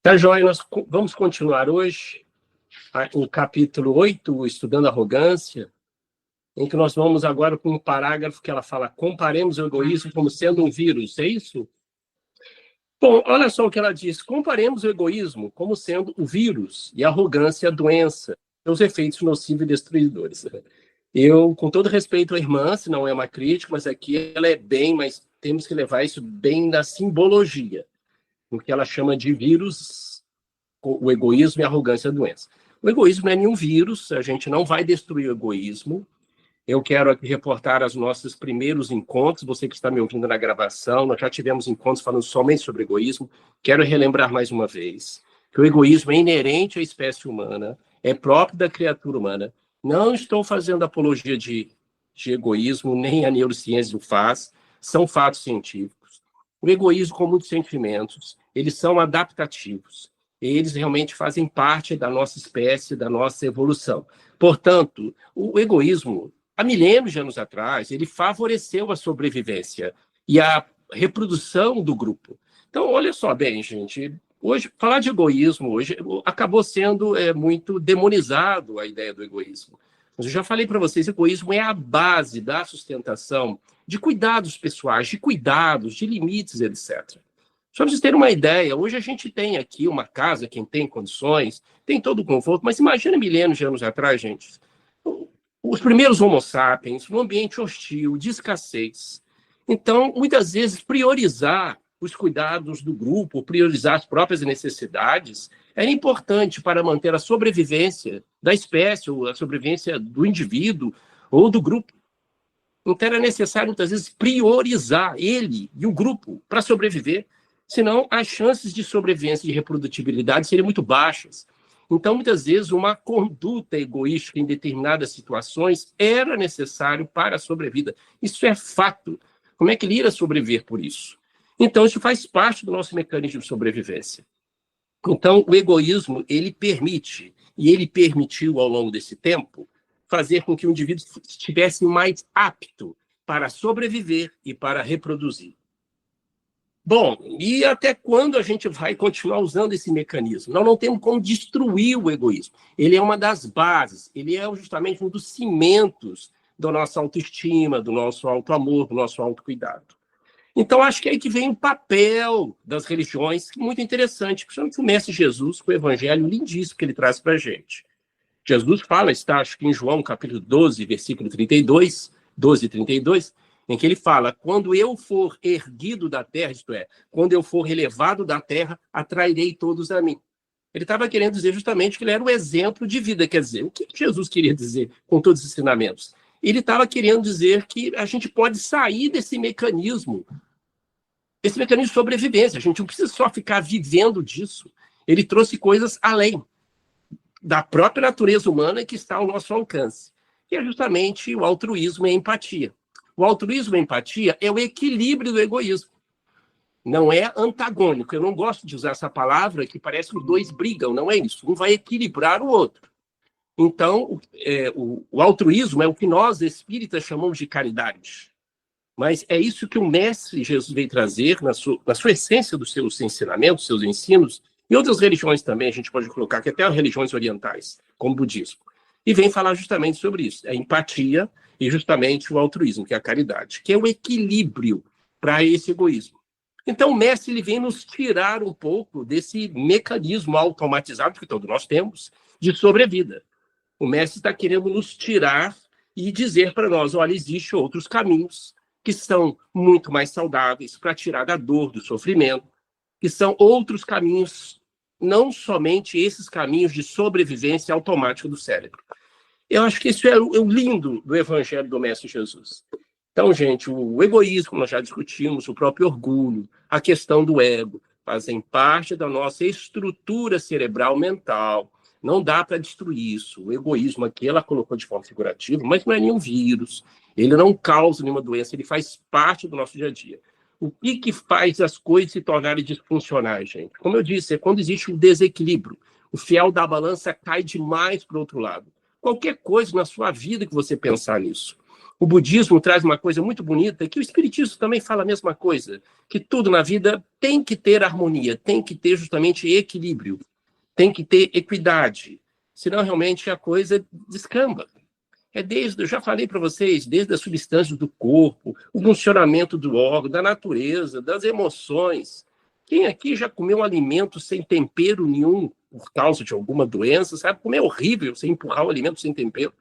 Tá, joia, nós vamos continuar hoje o capítulo 8, Estudando Arrogância, em que nós vamos agora com um parágrafo que ela fala: comparemos o egoísmo como sendo um vírus, é isso? Bom, olha só o que ela diz: comparemos o egoísmo como sendo o vírus e a arrogância a doença, seus efeitos nocivos e destruidores. Eu, com todo respeito à irmã, se não é uma crítica, mas aqui ela é bem, mas temos que levar isso bem na simbologia, o que ela chama de vírus, o egoísmo e a arrogância a doença. O egoísmo não é nenhum vírus, a gente não vai destruir o egoísmo. Eu quero aqui reportar os nossos primeiros encontros, você que está me ouvindo na gravação, nós já tivemos encontros falando somente sobre egoísmo. Quero relembrar mais uma vez que o egoísmo é inerente à espécie humana, é próprio da criatura humana. Não estou fazendo apologia de egoísmo, nem a neurociência o faz, são fatos científicos. O egoísmo, com muitos sentimentos, eles são adaptativos. Eles realmente fazem parte da nossa espécie, da nossa evolução. Portanto, o egoísmo, há milênios de anos atrás, ele favoreceu a sobrevivência e a reprodução do grupo. Então, olha só bem, gente, hoje, falar de egoísmo hoje acabou sendo muito demonizado a ideia do egoísmo. Mas eu já falei para vocês, egoísmo é a base da sustentação de cuidados pessoais, de cuidados, de limites, etc. Só para vocês terem uma ideia, hoje a gente tem aqui uma casa, quem tem condições, tem todo o conforto, mas imagina milênios de anos atrás, gente, os primeiros homo sapiens, um ambiente hostil, de escassez. Então, muitas vezes, priorizar os cuidados do grupo, priorizar as próprias necessidades, era importante para manter a sobrevivência da espécie, ou a sobrevivência do indivíduo ou do grupo. Então, era necessário, muitas vezes, priorizar ele e o grupo para sobreviver, senão as chances de sobrevivência e de reprodutibilidade seriam muito baixas. Então, muitas vezes, uma conduta egoísta em determinadas situações era necessário para a sobrevida. Isso é fato. Como é que ele iria sobreviver por isso? Então, isso faz parte do nosso mecanismo de sobrevivência. Então, o egoísmo, ele permite, e ele permitiu ao longo desse tempo, fazer com que o indivíduo estivesse mais apto para sobreviver e para reproduzir. Bom, e até quando a gente vai continuar usando esse mecanismo? Nós não temos como destruir o egoísmo. Ele é uma das bases, ele é justamente um dos cimentos da nossa autoestima, do nosso autoamor, do nosso autocuidado. Então, acho que é aí que vem o papel das religiões, muito interessante, principalmente o Mestre Jesus, com o evangelho lindíssimo que ele traz para a gente. Jesus fala, está acho que em João, capítulo 12, versículo 32, 12 e 32, em que ele fala: quando eu for erguido da terra, isto é, quando eu for relevado da terra, atrairei todos a mim. Ele estava querendo dizer justamente que ele era o exemplo de vida. Quer dizer, o que Jesus queria dizer com todos os ensinamentos? Ele estava querendo dizer que a gente pode sair desse mecanismo de sobrevivência. A gente não precisa só ficar vivendo disso. Ele trouxe coisas além da própria natureza humana que está ao nosso alcance, que é justamente o altruísmo e a empatia. O altruísmo e a empatia é o equilíbrio do egoísmo. Não é antagônico. Eu não gosto de usar essa palavra que parece que os dois brigam. Não é isso. Um vai equilibrar o outro. Então, o altruísmo é o que nós, espíritas, chamamos de caridade. Mas é isso que o Mestre Jesus veio trazer na sua essência dos seus ensinamentos, seus ensinos, e outras religiões também, a gente pode colocar aqui até as religiões orientais, como o budismo. E vem falar justamente sobre isso, a empatia e justamente o altruísmo, que é a caridade, que é o equilíbrio para esse egoísmo. Então o Mestre ele vem nos tirar um pouco desse mecanismo automatizado que todos nós temos de sobrevida. O Mestre está querendo nos tirar e dizer para nós: olha, existem outros caminhos que são muito mais saudáveis para tirar da dor, do sofrimento, que são outros caminhos, não somente esses caminhos de sobrevivência automática do cérebro. Eu acho que isso é o lindo do Evangelho do Mestre Jesus. Então, gente, o egoísmo, como nós já discutimos, o próprio orgulho, a questão do ego, fazem parte da nossa estrutura cerebral mental. Não dá para destruir isso. O egoísmo aqui, ela colocou de forma figurativa, mas não é nenhum vírus. Ele não causa nenhuma doença, ele faz parte do nosso dia a dia. O que faz as coisas se tornarem disfuncionais, gente? Como eu disse, é quando existe um desequilíbrio. O fiel da balança cai demais para o outro lado. Qualquer coisa na sua vida que você pensar nisso. O budismo traz uma coisa muito bonita, que o espiritismo também fala a mesma coisa, que tudo na vida tem que ter harmonia, tem que ter justamente equilíbrio, tem que ter equidade, senão realmente a coisa descamba. Eu já falei para vocês, desde as substâncias do corpo, o funcionamento do órgão, da natureza, das emoções. Quem aqui já comeu um alimento sem tempero nenhum por causa de alguma doença, sabe como é horrível você empurrar o alimento sem tempero?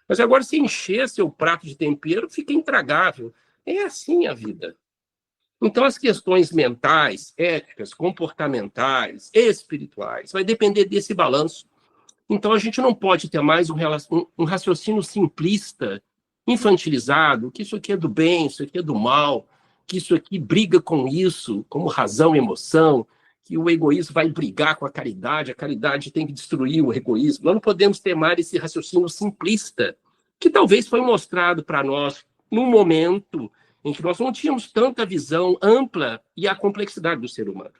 Mas agora, se encher seu prato de tempero, fica intragável. É assim a vida. Então, as questões mentais, éticas, comportamentais, espirituais, vai depender desse balanço. Então, a gente não pode ter mais um raciocínio simplista, infantilizado, que isso aqui é do bem, isso aqui é do mal, que isso aqui briga com isso, como razão e emoção, que o egoísmo vai brigar com a caridade tem que destruir o egoísmo. Nós não podemos ter mais esse raciocínio simplista, que talvez foi mostrado para nós num momento em que nós não tínhamos tanta visão ampla e a complexidade do ser humano.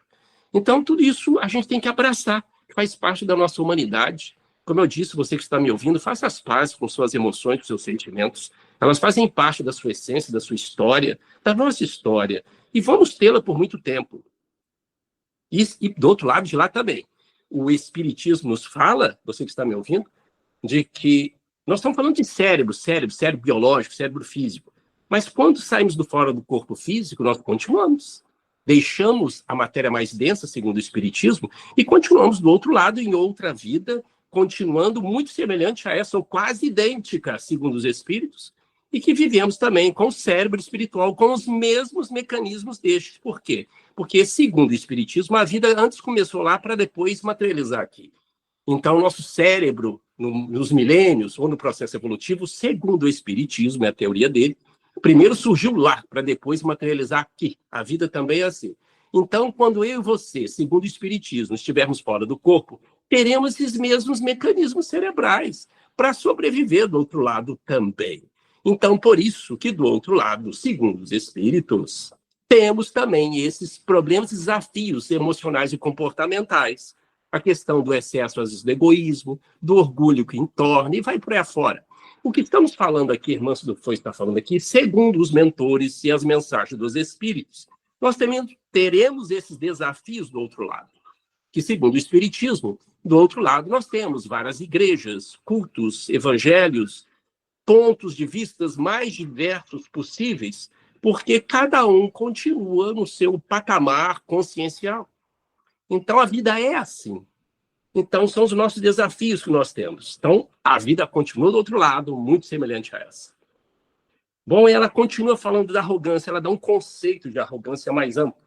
Então, tudo isso a gente tem que abraçar, faz parte da nossa humanidade. Como eu disse, você que está me ouvindo, faça as pazes com suas emoções, com seus sentimentos. Elas fazem parte da sua essência, da sua história, da nossa história. E vamos tê-la por muito tempo. E do outro lado de lá também. O Espiritismo nos fala, você que está me ouvindo, de que nós estamos falando de cérebro biológico, cérebro físico. Mas quando saímos do fora do corpo físico, nós continuamos. Deixamos a matéria mais densa, segundo o Espiritismo, e continuamos do outro lado, em outra vida, continuando muito semelhante a essa, ou quase idêntica, segundo os Espíritos, e que vivemos também com o cérebro espiritual, com os mesmos mecanismos destes. Por quê? Porque, segundo o Espiritismo, a vida antes começou lá para depois materializar aqui. Então, o nosso cérebro, nos milênios, ou no processo evolutivo, segundo o Espiritismo, é a teoria dele, primeiro surgiu lá, para depois materializar aqui. A vida também é assim. Então, quando eu e você, segundo o Espiritismo, estivermos fora do corpo, teremos esses mesmos mecanismos cerebrais para sobreviver do outro lado também. Então, por isso que do outro lado, segundo os Espíritos, temos também esses problemas e desafios emocionais e comportamentais. A questão do excesso, às vezes, do egoísmo, do orgulho que entorna, e vai por aí afora. O que estamos falando aqui, irmã Foi está falando aqui, segundo os mentores e as mensagens dos Espíritos, nós teremos esses desafios do outro lado. Que, segundo o Espiritismo, do outro lado, nós temos várias igrejas, cultos, evangelhos, pontos de vistas mais diversos possíveis, porque cada um continua no seu patamar consciencial. Então, a vida é assim. Então, são os nossos desafios que nós temos. Então, a vida continua do outro lado, muito semelhante a essa. Bom, ela continua falando da arrogância, ela dá um conceito de arrogância mais amplo.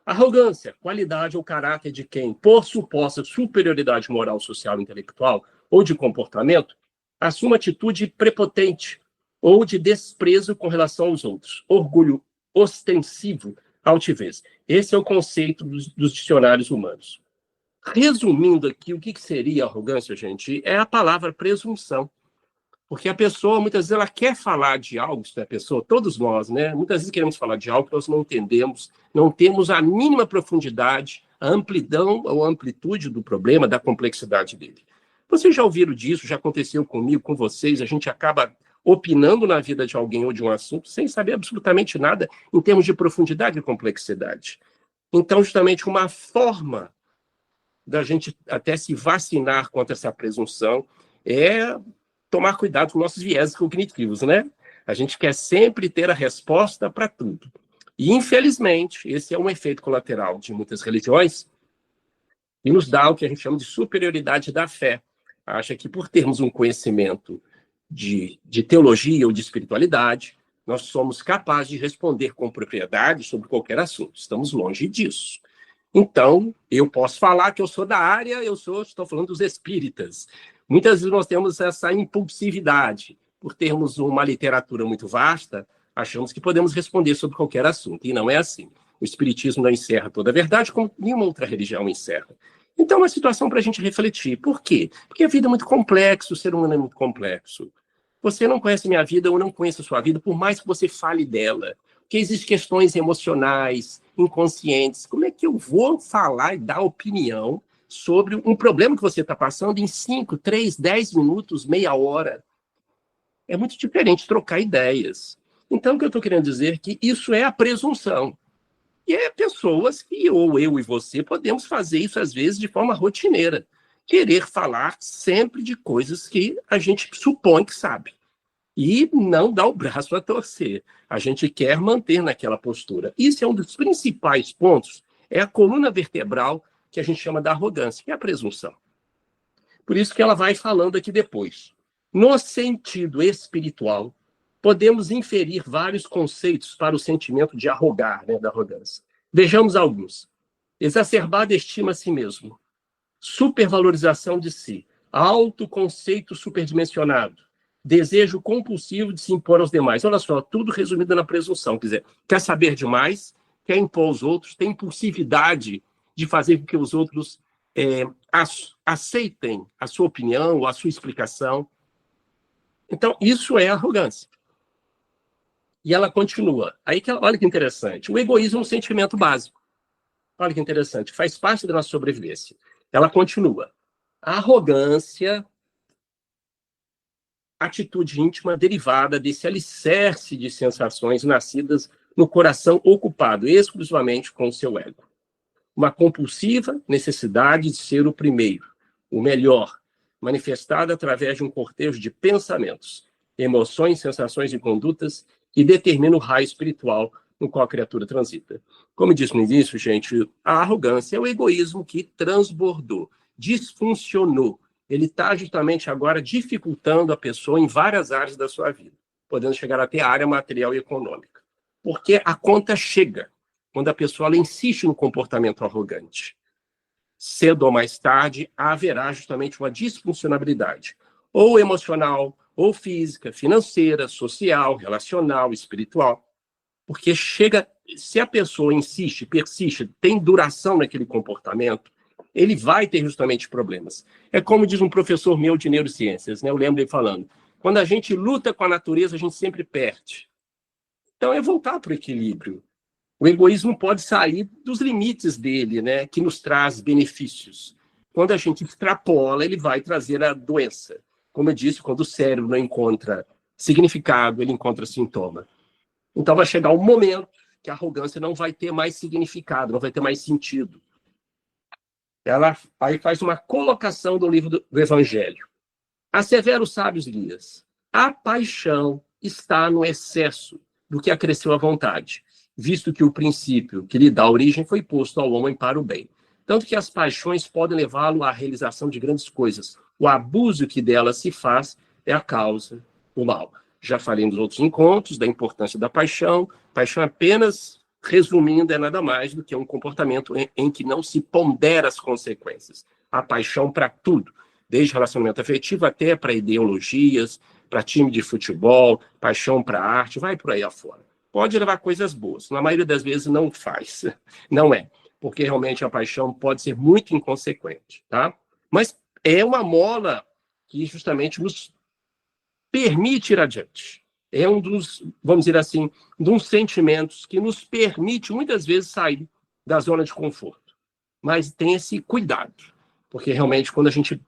Arrogância, qualidade ou caráter de quem, por suposta superioridade moral, social, intelectual ou de comportamento, assume atitude prepotente ou de desprezo com relação aos outros. Orgulho ostensivo, altivez. Esse é o conceito dos dicionários humanos. Resumindo aqui, o que seria arrogância, gente? É a palavra presunção. Porque a pessoa, muitas vezes, ela quer falar de algo, isso é a pessoa, todos nós, né? Muitas vezes queremos falar de algo que nós não entendemos, não temos a mínima profundidade, a amplidão ou a amplitude do problema, da complexidade dele. Vocês já ouviram disso, já aconteceu comigo, com vocês, a gente acaba opinando na vida de alguém ou de um assunto sem saber absolutamente nada em termos de profundidade e complexidade. Então, justamente, uma forma da gente até se vacinar contra essa presunção é tomar cuidado com nossos vieses cognitivos, né? A gente quer sempre ter a resposta para tudo. E, infelizmente, esse é um efeito colateral de muitas religiões e nos dá o que a gente chama de superioridade da fé. Acha que por termos um conhecimento de teologia ou de espiritualidade, nós somos capazes de responder com propriedade sobre qualquer assunto. Estamos longe disso. Então, eu posso falar que eu sou da área, estou falando dos espíritas. Muitas vezes nós temos essa impulsividade. Por termos uma literatura muito vasta, achamos que podemos responder sobre qualquer assunto. E não é assim. O espiritismo não encerra toda a verdade, como nenhuma outra religião encerra. Então, é uma situação para a gente refletir. Por quê? Porque a vida é muito complexa, o ser humano é muito complexo. Você não conhece minha vida, eu não conheço a sua vida, por mais que você fale dela. Porque existem questões emocionais, inconscientes. Como é que eu vou falar e dar opinião sobre um problema que você está passando em 5, 3, 10 minutos, meia hora? É muito diferente trocar ideias. Então, o que eu estou querendo dizer é que isso é a presunção. E é pessoas que, ou eu e você, podemos fazer isso, às vezes, de forma rotineira. Querer falar sempre de coisas que a gente supõe que sabe. E não dar o braço a torcer. A gente quer manter naquela postura. Isso é um dos principais pontos, é a coluna vertebral que a gente chama da arrogância, que é a presunção. Por isso que ela vai falando aqui depois. No sentido espiritual, podemos inferir vários conceitos para o sentimento de arrogar, né, da arrogância. Vejamos alguns. Exacerbada estima a si mesmo, supervalorização de si, autoconceito superdimensionado, desejo compulsivo de se impor aos demais. Olha só, tudo resumido na presunção. Quer saber demais, quer impor aos outros, tem impulsividade de fazer com que os outros aceitem a sua opinião ou a sua explicação. Então, isso é arrogância. E ela continua. Olha que interessante. O egoísmo é um sentimento básico. Olha que interessante. Faz parte da nossa sobrevivência. Ela continua. A arrogância, atitude íntima derivada desse alicerce de sensações nascidas no coração ocupado exclusivamente com o seu ego. Uma compulsiva necessidade de ser o primeiro, o melhor, manifestada através de um cortejo de pensamentos, emoções, sensações e condutas que determina o raio espiritual no qual a criatura transita. Como eu disse no início, gente, a arrogância é o egoísmo que transbordou, disfuncionou. Ele está justamente agora dificultando a pessoa em várias áreas da sua vida, podendo chegar até a área material e econômica. Porque a conta chega quando a pessoa ela insiste no comportamento arrogante. Cedo ou mais tarde, haverá justamente uma disfuncionalidade, ou emocional, ou física, financeira, social, relacional, espiritual. Porque se a pessoa insiste, persiste, tem duração naquele comportamento, ele vai ter justamente problemas. É como diz um professor meu de neurociências, né? Eu lembro ele falando, quando a gente luta com a natureza, a gente sempre perde. Então é voltar para o equilíbrio. O egoísmo pode sair dos limites dele, né, que nos traz benefícios. Quando a gente extrapola, ele vai trazer a doença. Como eu disse, quando o cérebro não encontra significado, ele encontra sintoma. Então vai chegar um momento que a arrogância não vai ter mais significado, não vai ter mais sentido. Ela aí faz uma colocação do livro do Evangelho. Assevera os sábios guias. A paixão está no excesso do que acresceu à vontade, visto que o princípio que lhe dá origem foi posto ao homem para o bem. Tanto que as paixões podem levá-lo à realização de grandes coisas. O abuso que delas se faz é a causa do mal. Já falei nos outros encontros da importância da paixão. Paixão apenas, resumindo, é nada mais do que um comportamento em que não se pondera as consequências. A paixão para tudo, desde relacionamento afetivo até para ideologias, para time de futebol, paixão para arte, vai por aí afora. Pode levar coisas boas, na maioria das vezes não faz, não é, porque realmente a paixão pode ser muito inconsequente, tá? Mas é uma mola que justamente nos permite ir adiante. É um dos, vamos dizer assim, dos sentimentos que nos permite muitas vezes sair da zona de conforto. Mas tem esse cuidado, porque realmente quando a gente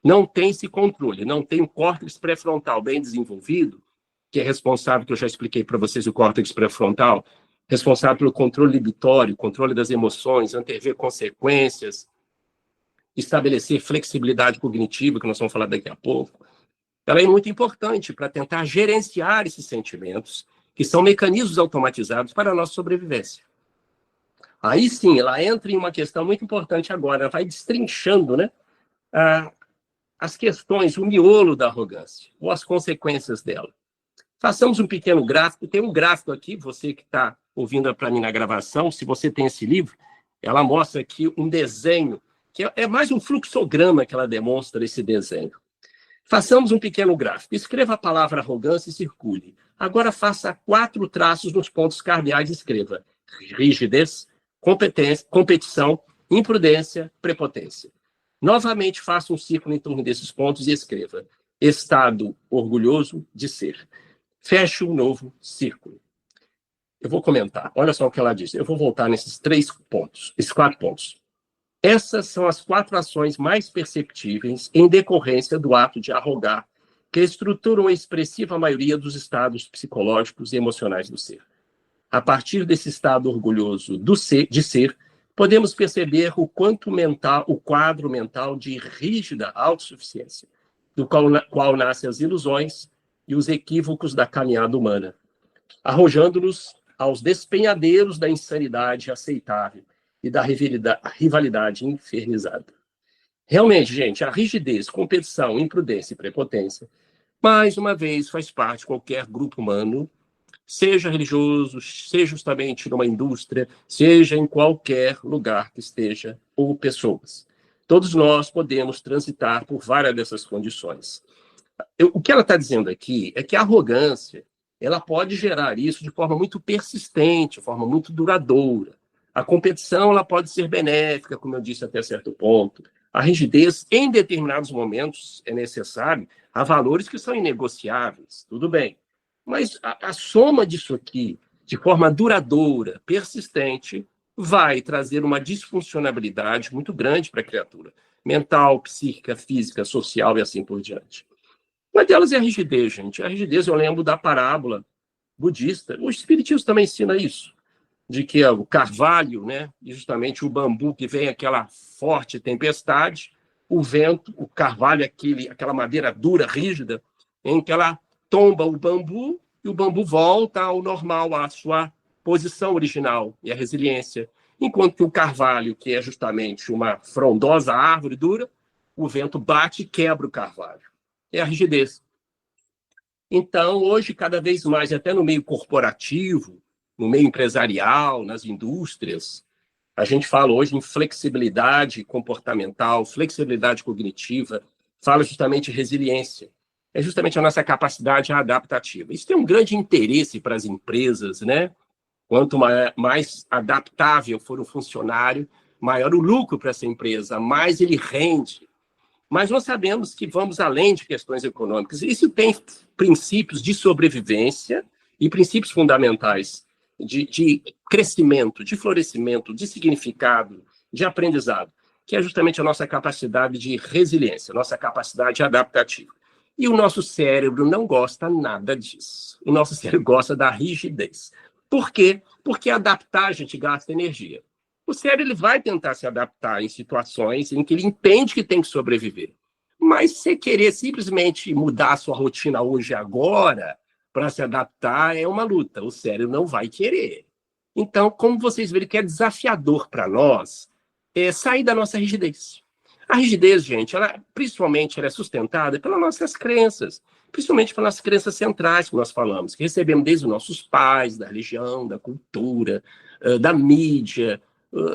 não tem esse controle, não tem o córtex pré-frontal bem desenvolvido, que é responsável, que eu já expliquei para vocês, o córtex pré-frontal, responsável pelo controle inibitório, controle das emoções, antever consequências, estabelecer flexibilidade cognitiva, que nós vamos falar daqui a pouco. Ela é muito importante para tentar gerenciar esses sentimentos, que são mecanismos automatizados para a nossa sobrevivência. Aí sim, ela entra em uma questão muito importante agora, ela vai destrinchando, né, as questões, o miolo da arrogância, ou as consequências dela. Façamos um pequeno gráfico. Tem um gráfico aqui, você que está ouvindo para mim na gravação, se você tem esse livro, ela mostra aqui um desenho, que é mais um fluxograma que ela demonstra esse desenho. Façamos um pequeno gráfico. Escreva a palavra arrogância e circule. Agora faça 4 traços nos pontos cardeais e escreva rigidez, competição, imprudência, prepotência. Novamente faça um círculo em torno desses pontos e escreva estado orgulhoso de ser. Feche um novo círculo. Eu vou comentar. Olha só o que ela diz. Eu vou voltar nesses 3 pontos, esses 4 pontos. Essas são as 4 ações mais perceptíveis em decorrência do ato de arrogar, que estruturam a expressiva maioria dos estados psicológicos e emocionais do ser. A partir desse estado orgulhoso de ser, podemos perceber o quadro mental de rígida autossuficiência, do qual nascem as ilusões e os equívocos da caminhada humana, arrojando-nos aos despenhadeiros da insanidade aceitável e da rivalidade infernizada. Realmente, gente, a rigidez, competição, imprudência e prepotência, mais uma vez, faz parte de qualquer grupo humano, seja religioso, seja justamente numa indústria, seja em qualquer lugar que esteja, ou pessoas. Todos nós podemos transitar por várias dessas condições. O que ela está dizendo aqui é que a arrogância ela pode gerar isso de forma muito persistente, de forma muito duradoura. A competição ela pode ser benéfica, como eu disse, até certo ponto. A rigidez, em determinados momentos, é necessário. Há valores que são inegociáveis, tudo bem. Mas a soma disso aqui, de forma duradoura, persistente, vai trazer uma disfuncionalidade muito grande para a criatura. Mental, psíquica, física, social e assim por diante. Uma delas é a rigidez, gente. A rigidez, eu lembro da parábola budista. O espiritismo também ensina isso, de que o carvalho, né, e justamente o bambu, que vem aquela forte tempestade, o vento, o carvalho, aquela madeira dura, rígida, em que ela tomba o bambu e o bambu volta ao normal, à sua posição original, e a resiliência. Enquanto que o carvalho, que é justamente uma frondosa árvore dura, o vento bate e quebra o carvalho. É a rigidez. Então, hoje, cada vez mais, até no meio corporativo, no meio empresarial, nas indústrias, a gente fala hoje em flexibilidade comportamental, flexibilidade cognitiva, fala justamente de resiliência. É justamente a nossa capacidade adaptativa. Isso tem um grande interesse para as empresas, né? Quanto mais adaptável for o funcionário, maior o lucro para essa empresa, mais ele rende. Mas nós sabemos que vamos além de questões econômicas. Isso tem princípios de sobrevivência e princípios fundamentais de crescimento, de florescimento, de significado, de aprendizado, que é justamente a nossa capacidade de resiliência, nossa capacidade adaptativa. E o nosso cérebro não gosta nada disso. O nosso cérebro gosta da rigidez. Por quê? Porque adaptar a gente gasta energia. O cérebro ele vai tentar se adaptar em situações em que ele entende que tem que sobreviver. Mas se querer simplesmente mudar a sua rotina hoje e agora para se adaptar é uma luta. O cérebro não vai querer. Então, como vocês verem que é desafiador para nós sair da nossa rigidez. A rigidez, gente, principalmente ela é sustentada pelas nossas crenças, principalmente pelas crenças centrais que nós falamos, que recebemos desde os nossos pais, da religião, da cultura, da mídia.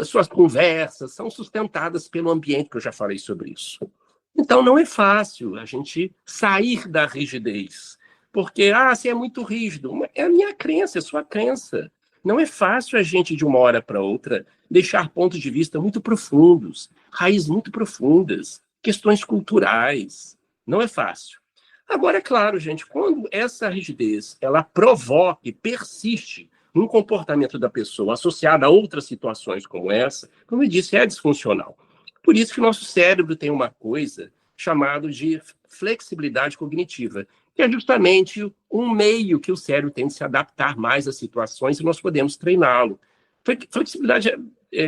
Suas conversas são sustentadas pelo ambiente, que eu já falei sobre isso. Então, não é fácil a gente sair da rigidez, porque, você é muito rígido. É a minha crença, é a sua crença. Não é fácil a gente, de uma hora para outra, deixar pontos de vista muito profundos, raízes muito profundas, questões culturais. Não é fácil. Agora, é claro, gente, quando essa rigidez ela provoca e persiste um comportamento da pessoa associado a outras situações como essa, como eu disse, é disfuncional. Por isso que o nosso cérebro tem uma coisa chamada de flexibilidade cognitiva, que é justamente um meio que o cérebro tem de se adaptar mais às situações e nós podemos treiná-lo. Flexibilidade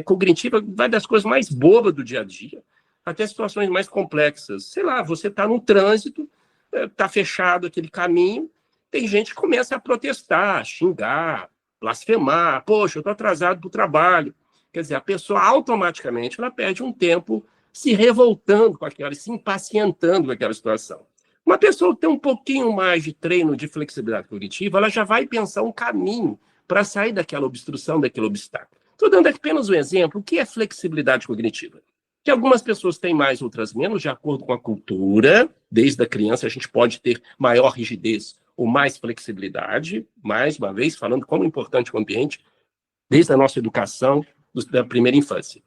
cognitiva vai das coisas mais bobas do dia a dia até situações mais complexas. Sei lá, você está no trânsito, está fechado aquele caminho, tem gente que começa a protestar, xingar, blasfemar. Poxa, eu estou atrasado para o trabalho. Quer dizer, a pessoa automaticamente ela perde um tempo se revoltando com aquela, se impacientando com aquela situação. Uma pessoa que tem um pouquinho mais de treino de flexibilidade cognitiva, ela já vai pensar um caminho para sair daquela obstrução, daquele obstáculo. Estou dando apenas um exemplo. O que é flexibilidade cognitiva? Que algumas pessoas têm mais, outras menos, de acordo com a cultura. Desde a criança, a gente pode ter maior rigidez ou mais flexibilidade, mais uma vez, falando como é importante o ambiente, desde a nossa educação, da primeira infância.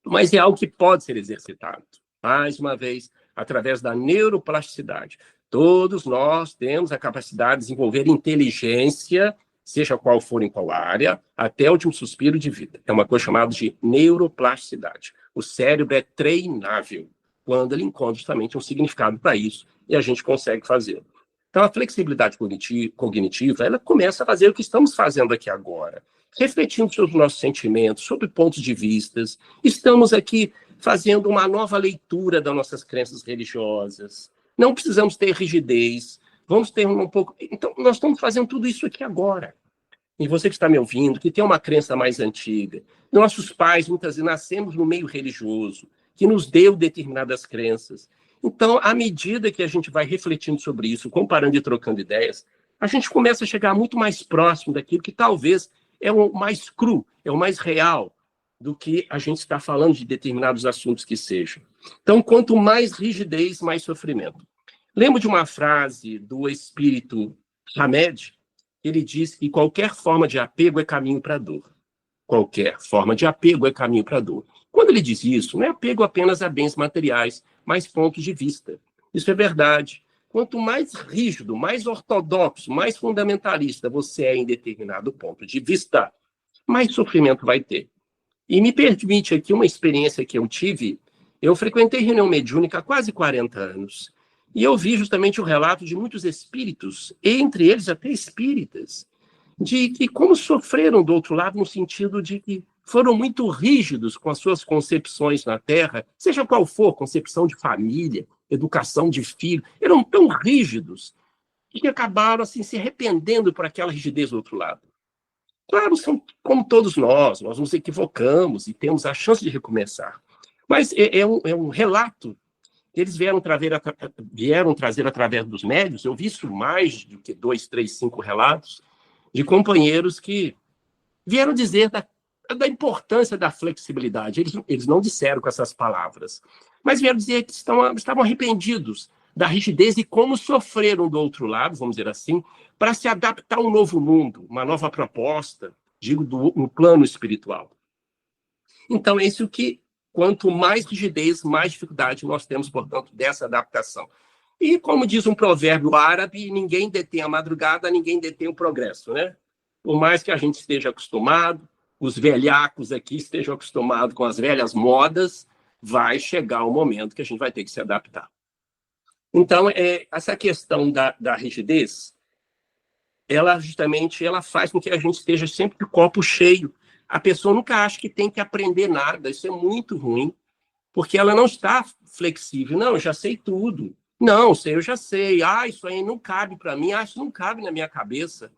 Mas é algo que pode ser exercitado, mais uma vez, através da neuroplasticidade. Todos nós temos a capacidade de desenvolver inteligência, seja qual for em qual área, até o último suspiro de vida. É uma coisa chamada de neuroplasticidade. O cérebro é treinável. quando ele encontra justamente um significado para isso e a gente consegue fazê-lo. Então, a flexibilidade cognitiva, ela começa a fazer o que estamos fazendo aqui agora, refletindo sobre os nossos sentimentos, sobre pontos de vistas. Estamos aqui fazendo uma nova leitura das nossas crenças religiosas. Não precisamos ter rigidez, vamos ter um pouco... Então, nós estamos fazendo tudo isso aqui agora. E você que está me ouvindo, que tem uma crença mais antiga, nossos pais, muitas vezes, nascemos no meio religioso, que nos deu determinadas crenças. Então, à medida que a gente vai refletindo sobre isso, comparando e trocando ideias, a gente começa a chegar muito mais próximo daquilo que talvez é o mais cru, é o mais real do que a gente está falando de determinados assuntos que sejam. Então, quanto mais rigidez, mais sofrimento. Lembro de uma frase do espírito Hamed. Ele diz que qualquer forma de apego é caminho para a dor. Qualquer forma de apego é caminho para a dor. Quando ele diz isso, não é apego apenas a bens materiais, mas pontos de vista. Isso é verdade. Quanto mais rígido, mais ortodoxo, mais fundamentalista você é em determinado ponto de vista, mais sofrimento vai ter. E me permite aqui uma experiência que eu tive. Eu frequentei reunião mediúnica há quase 40 anos. E eu vi justamente o relato de muitos espíritos, entre eles até espíritas, de que como sofreram do outro lado, no sentido de que foram muito rígidos com as suas concepções na Terra, seja qual for, concepção de família, educação de filho, eram tão rígidos que acabaram assim, se arrependendo por aquela rigidez do outro lado. Claro, são como todos nós nos equivocamos e temos a chance de recomeçar. Mas é um relato que eles vieram trazer através dos médios. Eu vi isso mais do que 2, 3, 5 relatos de companheiros que vieram dizer da importância da flexibilidade. Eles não disseram com essas palavras, mas vieram dizer que estavam arrependidos da rigidez e como sofreram do outro lado, vamos dizer assim, para se adaptar a um novo mundo, uma nova proposta, digo, no plano espiritual. Então, é isso que, quanto mais rigidez, mais dificuldade nós temos, portanto, dessa adaptação. E, como diz um provérbio árabe, ninguém detém a madrugada, ninguém detém o progresso, né? Por mais que a gente esteja acostumado, os velhacos aqui estejam acostumados com as velhas modas, vai chegar o momento que a gente vai ter que se adaptar. Então, essa questão da rigidez, ela justamente faz com que a gente esteja sempre de copo cheio. A pessoa nunca acha que tem que aprender nada, isso é muito ruim, porque ela não está flexível. Não, eu já sei tudo. Não, eu já sei. Isso aí não cabe para mim. Isso não cabe na minha cabeça.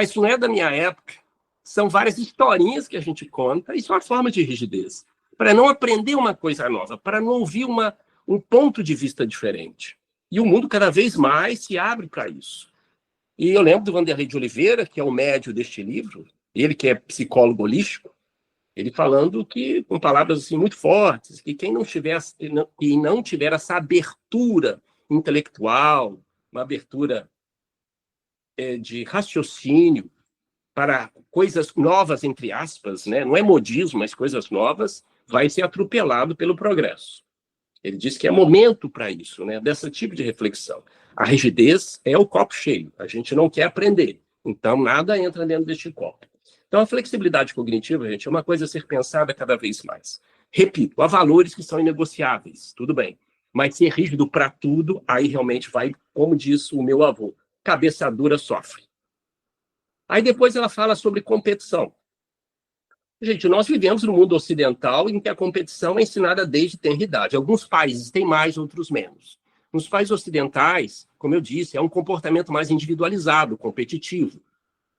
Isso não é da minha época. São várias historinhas que a gente conta. Isso é uma forma de rigidez. Para não aprender uma coisa nova, para não ouvir um ponto de vista diferente. E o mundo cada vez mais se abre para isso. E eu lembro do Vanderlei de Oliveira, que é o médio deste livro, ele que é psicólogo holístico, ele falando que, com palavras assim, muito fortes, que quem não tiver essa abertura intelectual, uma abertura de raciocínio para coisas novas, entre aspas, né? Não é modismo, mas coisas novas, vai ser atropelado pelo progresso. Ele diz que é momento para isso, né? Desse tipo de reflexão. A rigidez é o copo cheio, a gente não quer aprender, então nada entra dentro deste copo. Então, a flexibilidade cognitiva, gente, é uma coisa a ser pensada cada vez mais. Repito, há valores que são inegociáveis, tudo bem. Mas ser rígido para tudo, aí realmente vai, como disse o meu avô, cabeça dura sofre. Aí depois ela fala sobre competição. Gente, nós vivemos no mundo ocidental em que a competição é ensinada desde tenra idade. Alguns países têm mais, outros menos. Nos países ocidentais, como eu disse, é um comportamento mais individualizado, competitivo.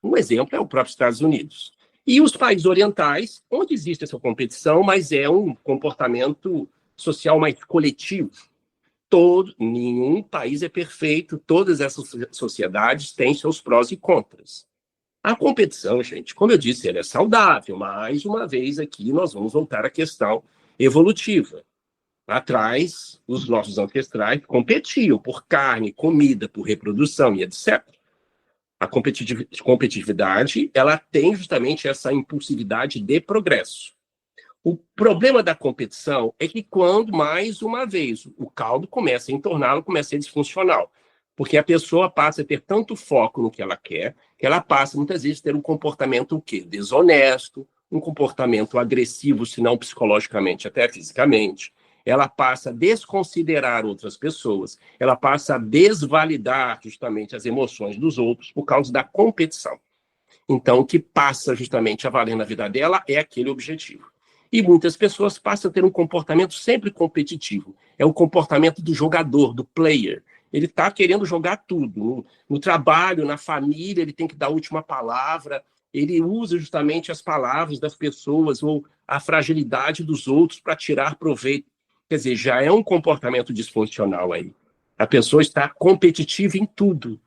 Um exemplo é o próprio Estados Unidos. E os países orientais, onde existe essa competição, mas é um comportamento social mais coletivo. Nenhum país é perfeito, todas essas sociedades têm seus prós e contras. A competição, gente, como eu disse, ela é saudável. Mais uma vez aqui nós vamos voltar à questão evolutiva. Atrás, os nossos ancestrais competiam por carne, comida, por reprodução e etc. A competitividade, ela tem justamente essa impulsividade de progresso. O problema da competição é que quando, mais uma vez, o caldo começa a entorná-lo, começa a ser disfuncional. Porque a pessoa passa a ter tanto foco no que ela quer, que ela passa, muitas vezes, a ter um comportamento o quê? Desonesto, um comportamento agressivo, se não psicologicamente, até fisicamente. ela passa a desconsiderar outras pessoas, ela passa a desvalidar justamente as emoções dos outros por causa da competição. Então, o que passa justamente a valer na vida dela é aquele objetivo. E muitas pessoas passam a ter um comportamento sempre competitivo. É o comportamento do jogador, do player. Ele está querendo jogar tudo. No trabalho, na família, ele tem que dar a última palavra. Ele usa justamente as palavras das pessoas ou a fragilidade dos outros para tirar proveito. Quer dizer, já é um comportamento disfuncional aí. A pessoa está competitiva em tudo.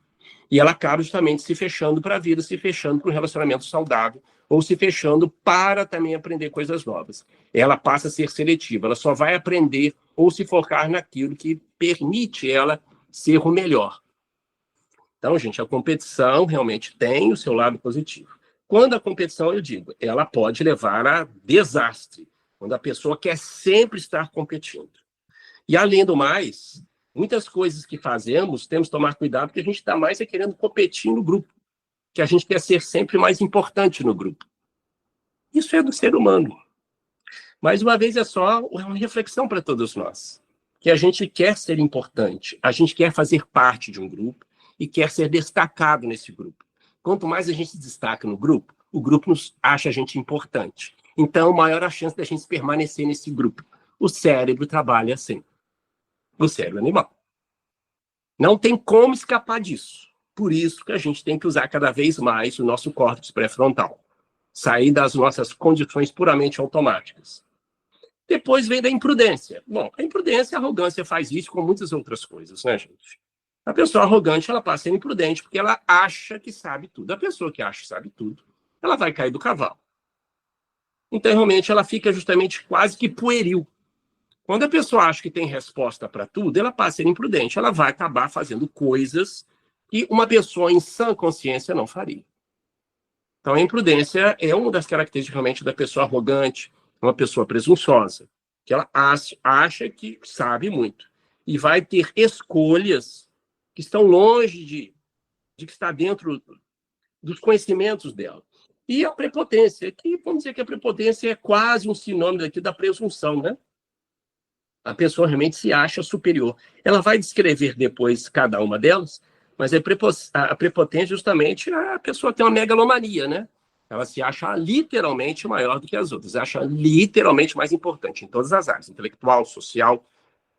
E ela acaba justamente se fechando para a vida, se fechando para um relacionamento saudável, ou se fechando para também aprender coisas novas. Ela passa a ser seletiva, ela só vai aprender ou se focar naquilo que permite ela ser o melhor. Então, gente, a competição realmente tem o seu lado positivo. Quando a competição, eu digo, ela pode levar a desastre, quando a pessoa quer sempre estar competindo. E, além do mais, muitas coisas que fazemos, temos que tomar cuidado, porque a gente está mais querendo competir no grupo, que a gente quer ser sempre mais importante no grupo. Isso é do ser humano. Mais uma vez, é só uma reflexão para todos nós, que a gente quer ser importante, a gente quer fazer parte de um grupo e quer ser destacado nesse grupo. Quanto mais a gente se destaca no grupo, o grupo nos acha a gente importante. Então, maior a chance da gente permanecer nesse grupo. O cérebro trabalha assim. O cérebro animal. Não tem como escapar disso. Por isso que a gente tem que usar cada vez mais o nosso córtex pré-frontal. Sair das nossas condições puramente automáticas. Depois vem da imprudência. Bom, a imprudência, a arrogância faz isso com muitas outras coisas, né, gente? A pessoa arrogante, ela passa a ser imprudente porque ela acha que sabe tudo. A pessoa que acha que sabe tudo, ela vai cair do cavalo. Então, realmente, ela fica justamente quase que pueril. Quando a pessoa acha que tem resposta para tudo, ela passa a ser imprudente. Ela vai acabar fazendo coisas que uma pessoa em sã consciência não faria. Então, a imprudência é uma das características realmente da pessoa arrogante, uma pessoa presunçosa, que ela acha que sabe muito e vai ter escolhas que estão longe de que está dentro dos conhecimentos dela. E a prepotência, que vamos dizer que a prepotência é quase um sinônimo aqui da presunção, né? A pessoa realmente se acha superior. Ela vai descrever depois cada uma delas, mas a prepotência justamente a pessoa tem uma megalomania, né? Ela se acha literalmente maior do que as outras, acha literalmente mais importante em todas as áreas, intelectual, social,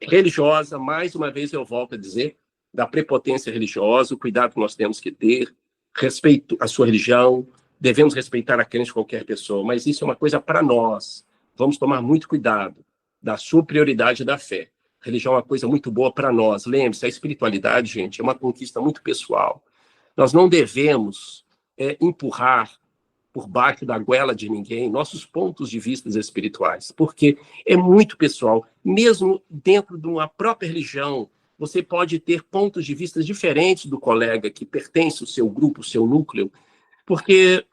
religiosa. Mais uma vez eu volto a dizer, da prepotência religiosa, o cuidado que nós temos que ter, respeito à sua religião, devemos respeitar a crença de qualquer pessoa, mas isso é uma coisa para nós. Vamos tomar muito cuidado da superioridade da fé. A religião é uma coisa muito boa para nós. Lembre-se, a espiritualidade, gente, é uma conquista muito pessoal. Nós não devemos empurrar por baixo da goela de ninguém nossos pontos de vista espirituais, porque é muito pessoal. Mesmo dentro de uma própria religião, você pode ter pontos de vista diferentes do colega que pertence ao seu grupo, ao seu núcleo, porque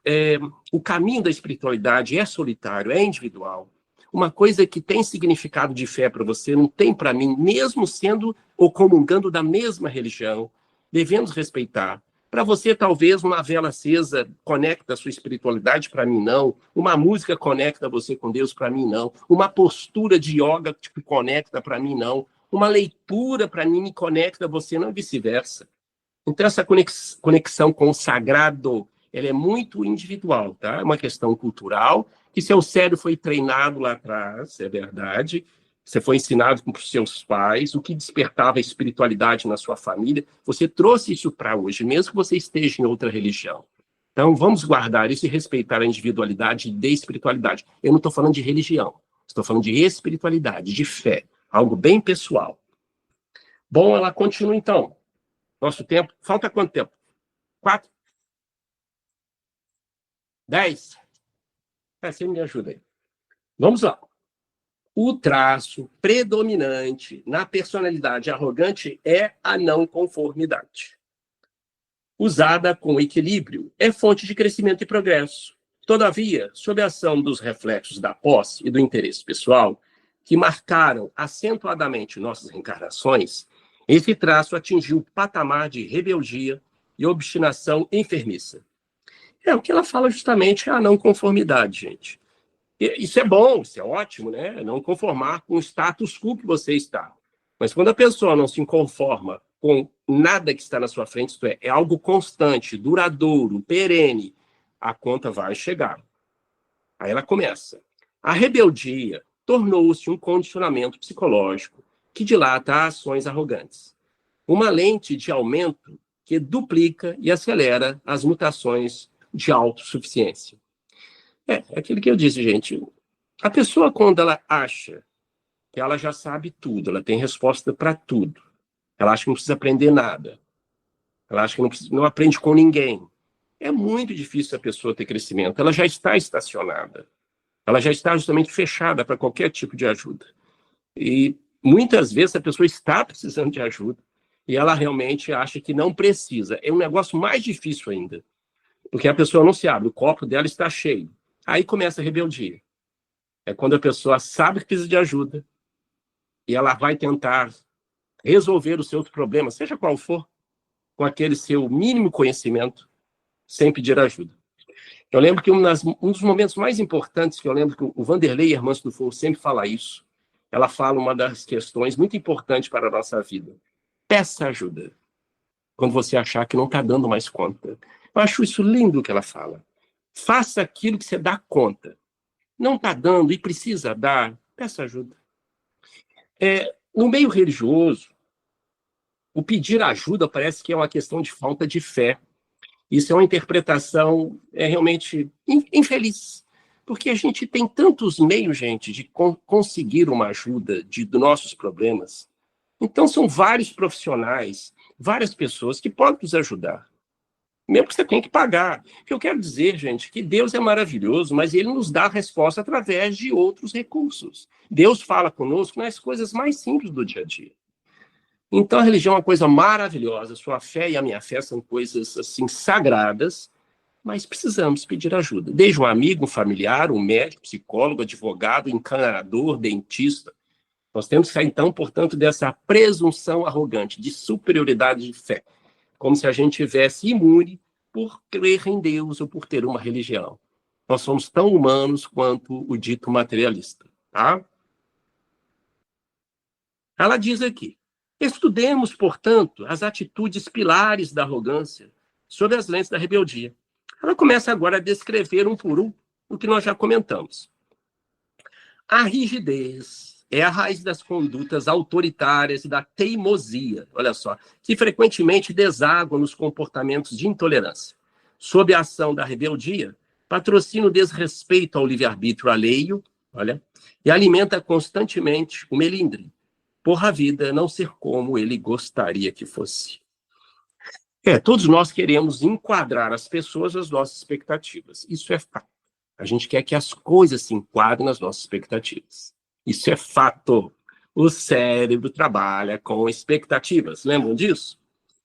o caminho da espiritualidade é solitário, é individual. Uma coisa que tem significado de fé para você não tem para mim, mesmo sendo ou comungando da mesma religião. Devemos respeitar. Para você, talvez, uma vela acesa conecta a sua espiritualidade, para mim não. Uma música conecta você com Deus, para mim não. Uma postura de yoga te conecta, para mim não. Uma leitura, para mim, me conecta a você, não, e vice-versa. Então, essa conexão com o sagrado, ela é muito individual, tá? É uma questão cultural, que seu cérebro foi treinado lá atrás, é verdade. Você foi ensinado com os seus pais, o que despertava a espiritualidade na sua família. Você trouxe isso para hoje, mesmo que você esteja em outra religião. Então, vamos guardar isso e respeitar a individualidade de espiritualidade. Eu não estou falando de religião, estou falando de espiritualidade, de fé, algo bem pessoal. Bom, ela continua então. Nosso tempo, falta quanto tempo? 4? 10? Você me ajuda aí. Vamos lá. O traço predominante na personalidade arrogante é a não conformidade. Usada com equilíbrio, é fonte de crescimento e progresso. Todavia, sob a ação dos reflexos da posse e do interesse pessoal, que marcaram acentuadamente nossas reencarnações, esse traço atingiu o patamar de rebeldia e obstinação enfermiça. O que ela fala justamente é a não conformidade, gente. Isso é bom, isso é ótimo, né? Não conformar com o status quo que você está. Mas quando a pessoa não se conforma com nada que está na sua frente, isto é algo constante, duradouro, perene, a conta vai chegar. Aí ela começa. A rebeldia tornou-se um condicionamento psicológico que dilata ações arrogantes. Uma lente de aumento que duplica e acelera as mutações de autossuficiência. É aquilo que eu disse, gente. A pessoa, quando ela acha que ela já sabe tudo, ela tem resposta para tudo, ela acha que não precisa aprender nada, ela acha que não aprende com ninguém, é muito difícil a pessoa ter crescimento. Ela já está estacionada, ela já está justamente fechada para qualquer tipo de ajuda. E muitas vezes a pessoa está precisando de ajuda e ela realmente acha que não precisa. É um negócio mais difícil ainda, porque a pessoa não se abre, o copo dela está cheio. Aí começa a rebeldia. É quando a pessoa sabe que precisa de ajuda e ela vai tentar resolver os seus problemas, seja qual for, com aquele seu mínimo conhecimento, sem pedir ajuda. Eu lembro que um dos momentos mais importantes, que eu lembro que o Vanderlei Hermans do Fogo sempre fala isso, ela fala uma das questões muito importantes para a nossa vida. Peça ajuda quando você achar que não está dando mais conta. Eu acho isso lindo que ela fala. Faça aquilo que você dá conta. Não está dando e precisa dar, peça ajuda. No meio religioso, o pedir ajuda parece que é uma questão de falta de fé. Isso é uma interpretação realmente infeliz, porque a gente tem tantos meios, gente, de conseguir uma ajuda dos nossos problemas. Então, são vários profissionais, várias pessoas que podem nos ajudar, mesmo que você tenha que pagar. O que eu quero dizer, gente, que Deus é maravilhoso, mas ele nos dá a resposta através de outros recursos. Deus fala conosco nas coisas mais simples do dia a dia. Então, a religião é uma coisa maravilhosa, sua fé e a minha fé são coisas, assim, sagradas, mas precisamos pedir ajuda. Desde um amigo, um familiar, um médico, psicólogo, advogado, encanador, dentista. Nós temos que sair, então, portanto, dessa presunção arrogante de superioridade de fé, como se a gente tivesse imune por crer em Deus ou por ter uma religião. Nós somos tão humanos quanto o dito materialista, tá? Ela diz aqui: estudemos, portanto, as atitudes pilares da arrogância sob as lentes da rebeldia. Ela começa agora a descrever um por um o que nós já comentamos. A rigidez é a raiz das condutas autoritárias e da teimosia, olha só, que frequentemente desaguam nos comportamentos de intolerância. Sob a ação da rebeldia, patrocina o desrespeito ao livre-arbítrio alheio, olha, e alimenta constantemente o melindre, por a vida não ser como ele gostaria que fosse. Todos nós queremos enquadrar as pessoas às nossas expectativas. Isso é fato. A gente quer que as coisas se enquadrem nas nossas expectativas. Isso é fato. O cérebro trabalha com expectativas. Lembram disso?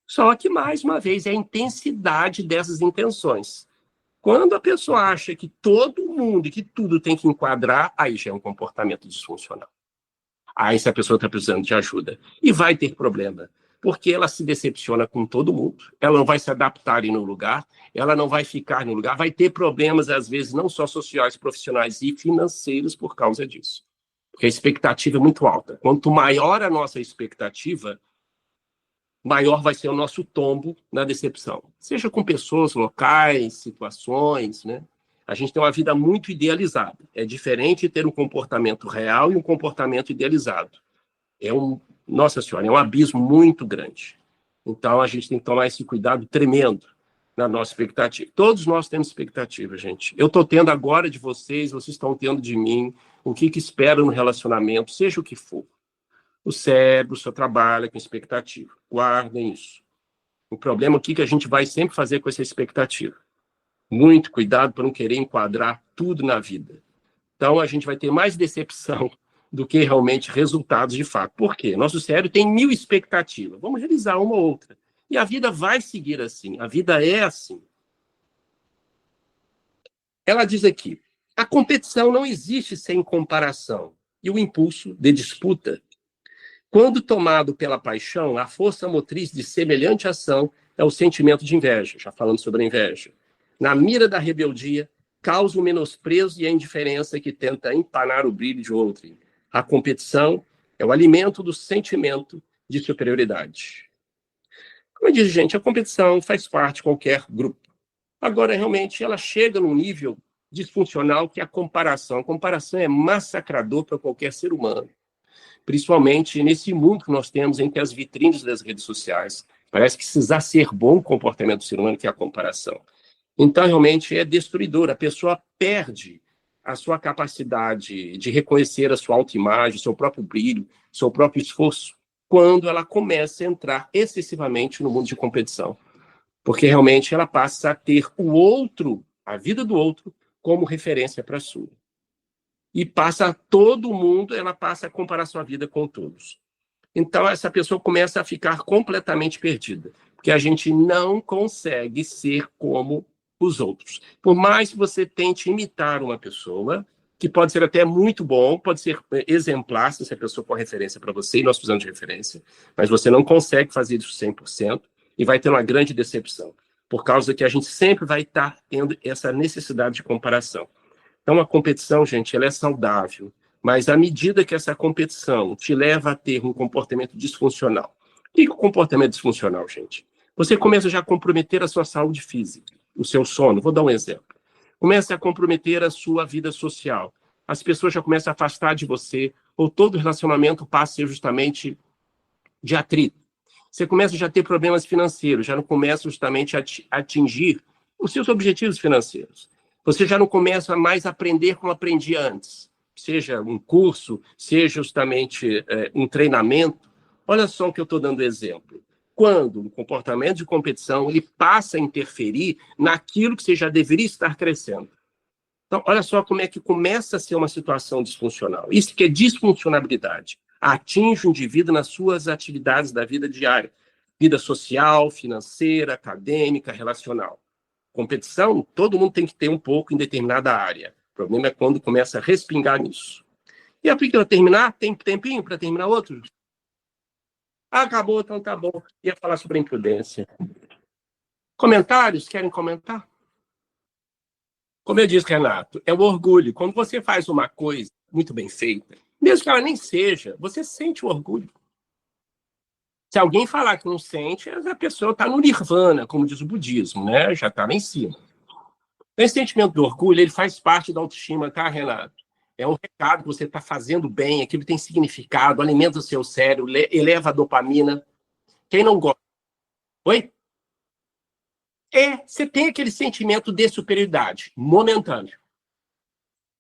Só que, mais uma vez, é a intensidade dessas intenções. Quando a pessoa acha que todo mundo e que tudo tem que enquadrar, aí já é um comportamento disfuncional. Aí se a pessoa está precisando de ajuda. E vai ter problema, porque ela se decepciona com todo mundo, ela não vai se adaptar ali no lugar, ela não vai ficar no lugar, vai ter problemas, às vezes, não só sociais, profissionais e financeiros por causa disso. Porque a expectativa é muito alta. Quanto maior a nossa expectativa, maior vai ser o nosso tombo na decepção. Seja com pessoas, locais, situações, né? A gente tem uma vida muito idealizada. É diferente ter um comportamento real e um comportamento idealizado. Nossa Senhora, é um abismo muito grande. Então, a gente tem que tomar esse cuidado tremendo na nossa expectativa. Todos nós temos expectativa, gente. Eu estou tendo agora de vocês, vocês estão tendo de mim, o que esperam no relacionamento, seja o que for. O cérebro só trabalha com expectativa. Guardem isso. O problema é o que a gente vai sempre fazer com essa expectativa. Muito cuidado para não querer enquadrar tudo na vida. Então, a gente vai ter mais decepção do que realmente resultados de fato. Por quê? Nosso cérebro tem 1000 expectativas. Vamos realizar uma ou outra. E a vida vai seguir assim. A vida é assim. Ela diz aqui: a competição não existe sem comparação. E o impulso de disputa, quando tomado pela paixão, a força motriz de semelhante ação é o sentimento de inveja. Já falamos sobre a inveja. Na mira da rebeldia, causa o menosprezo e a indiferença que tenta empanar o brilho de outrem. A competição é o alimento do sentimento de superioridade. Como eu disse, gente, a competição faz parte de qualquer grupo. Agora, realmente, ela chega num nível disfuncional que é a comparação. A comparação é massacrador para qualquer ser humano, principalmente nesse mundo que nós temos em que as vitrines das redes sociais parece que se exacerbou o comportamento do ser humano, que é a comparação. Então, realmente, é destruidor. A pessoa perde a sua capacidade de reconhecer a sua autoimagem, seu próprio brilho, seu próprio esforço, quando ela começa a entrar excessivamente no mundo de competição. Porque realmente ela passa a ter o outro, a vida do outro, como referência para a sua. E passa todo mundo, ela passa a comparar sua vida com todos. Então, essa pessoa começa a ficar completamente perdida, porque a gente não consegue ser como os outros. Por mais que você tente imitar uma pessoa, que pode ser até muito bom, pode ser exemplar, se essa pessoa for referência para você, e nós precisamos de referência, mas você não consegue fazer isso 100% e vai ter uma grande decepção, por causa que a gente sempre vai estar tendo essa necessidade de comparação. Então, a competição, gente, ela é saudável, mas à medida que essa competição te leva a ter um comportamento disfuncional. O que é o comportamento disfuncional, gente? Você começa já a comprometer a sua saúde física, o seu sono. Vou dar um exemplo. Começa a comprometer a sua vida social. As pessoas já começam a afastar de você, ou todo relacionamento passa a ser justamente de atrito. Você começa já a ter problemas financeiros, já não começa justamente a atingir os seus objetivos financeiros. Você já não começa mais a aprender como aprendia antes, seja um curso, seja justamente um treinamento. Olha só o que eu estou dando exemplo. Quando o comportamento de competição ele passa a interferir naquilo que você já deveria estar crescendo. Então, olha só como é que começa a ser uma situação disfuncional. Isso que é disfuncionalidade. Atinge o indivíduo nas suas atividades da vida diária. Vida social, financeira, acadêmica, relacional. Competição, todo mundo tem que ter um pouco em determinada área. O problema é quando começa a respingar nisso. E a para terminar, tem tempinho para terminar outro? Acabou, então tá bom. Ia falar sobre a imprudência. Comentários? Querem comentar? Como eu disse, Renato, é o orgulho. Quando você faz uma coisa muito bem feita, mesmo que ela nem seja, você sente o orgulho. Se alguém falar que não sente, a pessoa está no nirvana, como diz o budismo, né? Já está lá em cima. Esse sentimento do orgulho, ele faz parte da autoestima, tá, Renato? É um recado que você está fazendo bem, aquilo tem significado, alimenta o seu cérebro, eleva a dopamina. Quem não gosta? Oi? Você tem aquele sentimento de superioridade, momentâneo.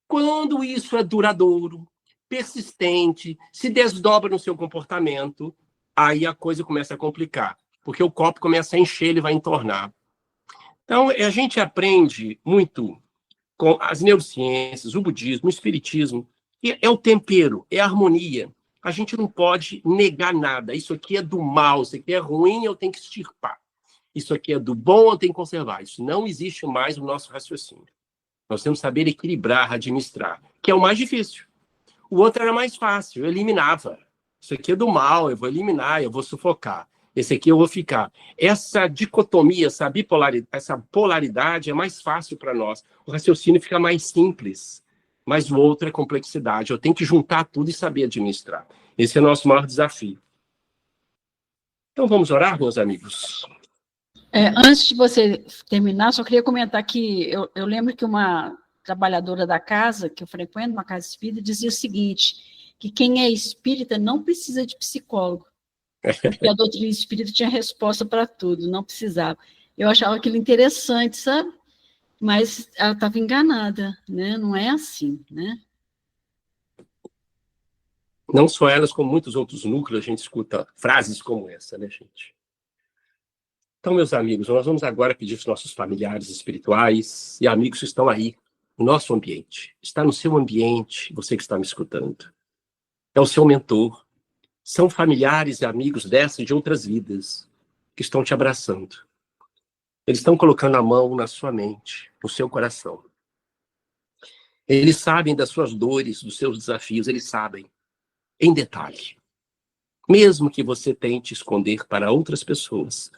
Quando isso é duradouro, persistente, se desdobra no seu comportamento, aí a coisa começa a complicar, porque o copo começa a encher, ele vai entornar. Então, a gente aprende muito com as neurociências, o budismo, o espiritismo, que é o tempero, é a harmonia. A gente não pode negar nada. Isso aqui é do mal, isso aqui é ruim, eu tenho que extirpar. Isso aqui é do bom, eu tenho que conservar. Isso não existe mais no nosso raciocínio. Nós temos que saber equilibrar, administrar, que é o mais difícil. O outro era mais fácil, eu eliminava. Isso aqui é do mal, eu vou eliminar, eu vou sufocar. Esse aqui eu vou ficar. Essa dicotomia, essa polaridade é mais fácil para nós. O raciocínio fica mais simples, mas o outro é complexidade. Eu tenho que juntar tudo e saber administrar. Esse é o nosso maior desafio. Então vamos orar, meus amigos? Antes de você terminar, só queria comentar que eu lembro que uma trabalhadora da casa, que eu frequento, uma casa espírita, dizia o seguinte, que quem é espírita não precisa de psicólogo. Porque a doutrina espírita tinha resposta para tudo, não precisava. Eu achava aquilo interessante, sabe? Mas ela estava enganada, né? Não é assim, né? Não só elas, como muitos outros núcleos, a gente escuta frases como essa, né, gente? Então, meus amigos, nós vamos agora pedir aos nossos familiares espirituais e amigos que estão aí, no nosso ambiente. Está no seu ambiente, você que está me escutando. É o seu mentor. São familiares e amigos dessa e de outras vidas que estão te abraçando. Eles estão colocando a mão na sua mente, no seu coração. Eles sabem das suas dores, dos seus desafios, eles sabem, em detalhe. Mesmo que você tente esconder para outras pessoas,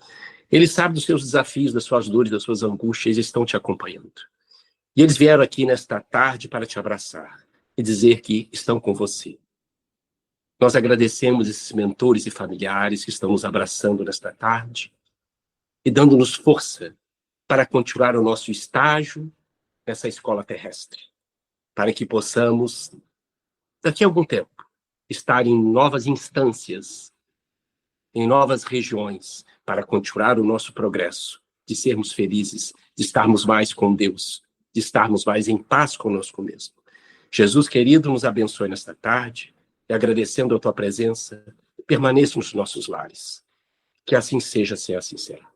eles sabem dos seus desafios, das suas dores, das suas angústias, eles estão te acompanhando. E eles vieram aqui nesta tarde para te abraçar e dizer que estão com você. Nós agradecemos esses mentores e familiares que estão nos abraçando nesta tarde e dando-nos força para continuar o nosso estágio nessa escola terrestre, para que possamos, daqui a algum tempo, estar em novas instâncias, em novas regiões, para continuar o nosso progresso, de sermos felizes, de estarmos mais com Deus, de estarmos mais em paz conosco mesmo. Jesus querido, nos abençoe nesta tarde, e agradecendo a tua presença, permaneça nos nossos lares. Que assim seja, se assim será.